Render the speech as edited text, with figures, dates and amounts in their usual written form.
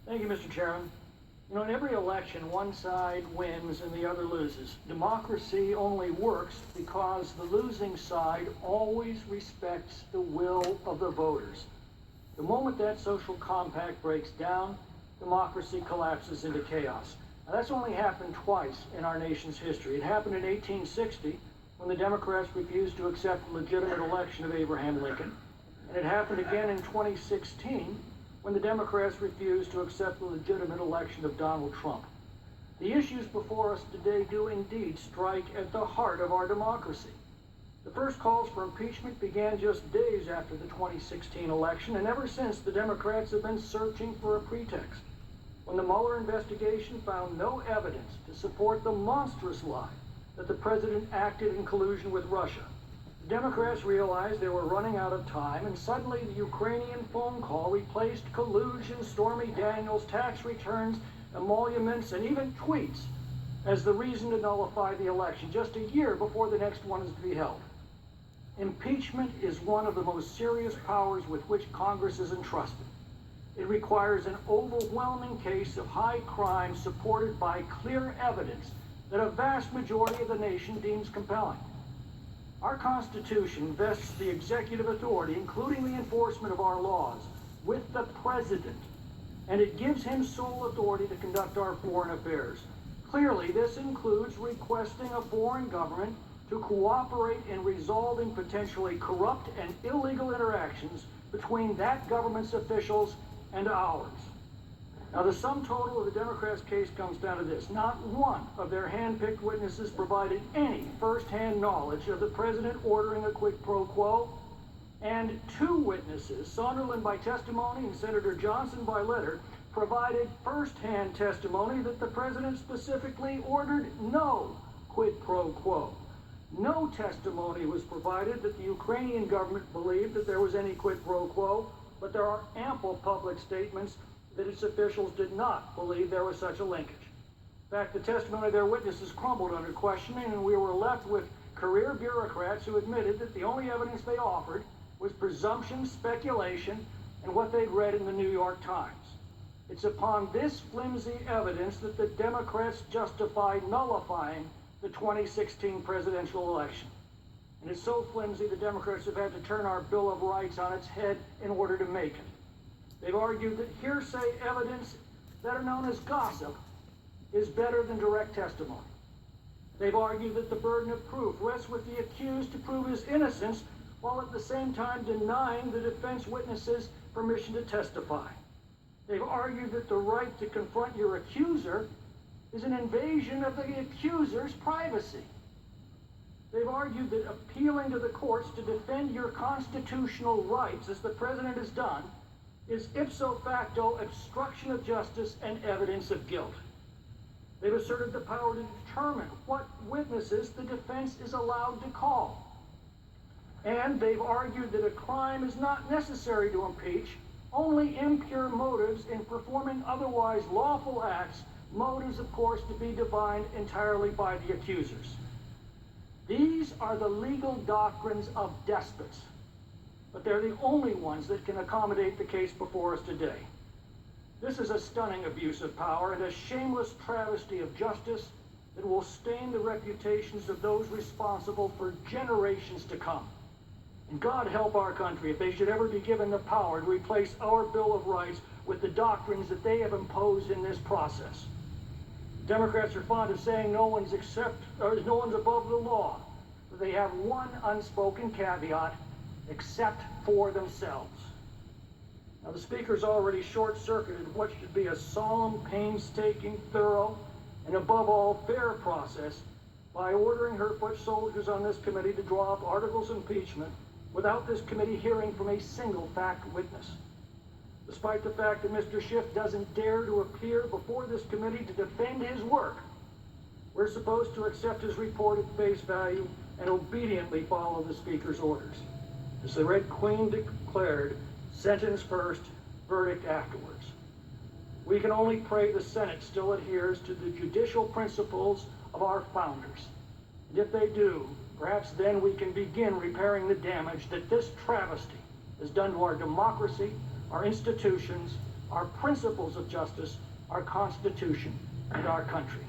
Thank you, Mr. Chairman. You know, in every election, one side wins and the other loses. Democracy only works because the losing side always respects the will of the voters. The moment that social compact breaks down, democracy collapses into chaos. Now, that's only happened twice in our nation's history. It happened in 1860 when the Democrats refused to accept the legitimate election of Abraham Lincoln. And it happened again in 2016 when the Democrats refused to accept the legitimate election of Donald Trump. The issues before us today do indeed strike at the heart of our democracy. The first calls for impeachment began just days after the 2016 election, and ever since, the Democrats have been searching for a pretext. When the Mueller investigation found no evidence to support the monstrous lie that the president acted in collusion with Russia, the Democrats realized they were running out of time, and suddenly the Ukrainian phone call replaced collusion, Stormy Daniels, tax returns, emoluments, and even tweets as the reason to nullify the election just a year before the next one is to be held. Impeachment is one of the most serious powers with which Congress is entrusted. It requires an overwhelming case of high crime supported by clear evidence that a vast majority of the nation deems compelling. Our Constitution vests the executive authority, including the enforcement of our laws, with the President, and it gives him sole authority to conduct our foreign affairs. Clearly, this includes requesting a foreign government to cooperate in resolving potentially corrupt and illegal interactions between that government's officials and ours. Now, the sum total of the Democrats' case comes down to this. Not one of their hand-picked witnesses provided any first-hand knowledge of the president ordering a quid pro quo, and two witnesses, Sonderland by testimony and Senator Johnson by letter, provided first-hand testimony that the president specifically ordered no quid pro quo. No testimony was provided that the Ukrainian government believed that there was any quid pro quo, but there are ample public statements that its officials did not believe there was such a linkage. In fact, the testimony of their witnesses crumbled under questioning, and we were left with career bureaucrats who admitted that the only evidence they offered was presumption, speculation, and what they'd read in the New York Times. It's upon this flimsy evidence that the Democrats justified nullifying the 2016 presidential election. And it's so flimsy, the Democrats have had to turn our Bill of Rights on its head in order to make it. They've argued that hearsay evidence, better known as gossip, is better than direct testimony. They've argued that the burden of proof rests with the accused to prove his innocence, while at the same time denying the defense witnesses permission to testify. They've argued that the right to confront your accuser is an invasion of the accuser's privacy. They've argued that appealing to the courts to defend your constitutional rights, as the president has done, is ipso facto obstruction of justice and evidence of guilt. They've asserted the power to determine what witnesses the defense is allowed to call. And they've argued that a crime is not necessary to impeach, only impure motives in performing otherwise lawful acts, motives, of course, to be divined entirely by the accusers. These are the legal doctrines of despots, but they're the only ones that can accommodate the case before us today. This is a stunning abuse of power and a shameless travesty of justice that will stain the reputations of those responsible for generations to come. And God help our country if they should ever be given the power to replace our Bill of Rights with the doctrines that they have imposed in this process. Democrats are fond of saying no one's above the law, but they have one unspoken caveat: except for themselves. Now, the Speaker's already short-circuited what should be a solemn, painstaking, thorough, and above all, fair process by ordering her foot soldiers on this committee to draw up articles of impeachment without this committee hearing from a single fact witness. Despite the fact that Mr. Schiff doesn't dare to appear before this committee to defend his work, we're supposed to accept his report at face value and obediently follow the Speaker's orders. As the Red Queen declared, sentence first, verdict afterwards. We can only pray the Senate still adheres to the judicial principles of our founders. And if they do, perhaps then we can begin repairing the damage that this travesty has done to our democracy, our institutions, our principles of justice, our Constitution, and our country.